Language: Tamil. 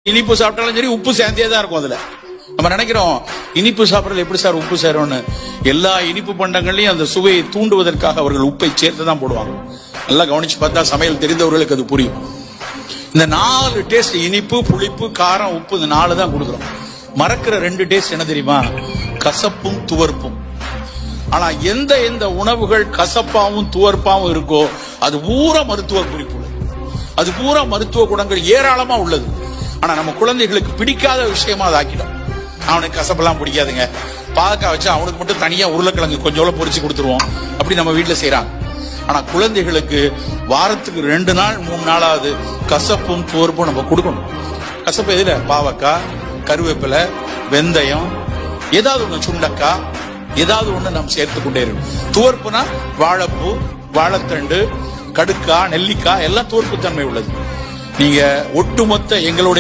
இனிப்பு சாப்பிட்டாலும் சரி உப்பு சேர்ந்தே தான் இருக்கும். அதுல நம்ம நினைக்கிறோம் இனிப்பு சாப்பிடறது எப்படி சார் உப்பு சேரும்னு. எல்லா இனிப்பு பண்டங்களையும் அந்த சுவையை தூண்டுவதற்காக அவர்கள் உப்பை சேர்த்து தான் போடுவாங்க. நல்லா கவனிச்சு பார்த்தா சமையல் தெரிந்தவர்களுக்கு அது புரியும். இந்த 4 டேஸ்ட் இனிப்பு, புளிப்பு, காரம், உப்பு, இந்த 4 தான் கொடுக்குறோம். மறக்கிற 2 டேஸ்ட் என்ன தெரியுமா? கசப்பும் துவர்ப்பும். ஆனா எந்த உணவுகள் கசப்பாவும் துவர்ப்பாவும் இருக்கோ அது பூரா மருத்துவ குறிப்பு, அது பூரா மருத்துவ குணங்கள் ஏராளமா உள்ளது. ஆனா நம்ம குழந்தைகளுக்கு பிடிக்காத விஷயமா அதை ஆக்கிடும். அவனுக்கு கசப்பெல்லாம் பிடிக்காதுங்க, பாகக்காய் வச்சு அவனுக்கு மட்டும் தனியா உருளைக்கிழங்கு கொஞ்சம் பொரிச்சு கொடுத்துருவோம், அப்படி நம்ம வீட்டுல செய்யறாங்க. ஆனா குழந்தைகளுக்கு வாரத்துக்கு 2 நாள் 3 நாளாவது கசப்பும் துவர்ப்பும் நம்ம கொடுக்கணும். கசப்பு எதுல? பாவக்காய், கருவேப்பிலை, வெந்தயம், ஏதாவது ஒண்ணு, சுண்டக்காய், ஏதாவது ஒண்ணு நம்ம சேர்த்து கொண்டே இருக்கும். துவர்ப்புனா வாழைப்பூ, வாழைத்தண்டு, கடுக்காய், நெல்லிக்காய் எல்லாம் துவர்ப்பு தன்மை உள்ளது. நீங்க ஒட்டுமொத்த எங்களுடைய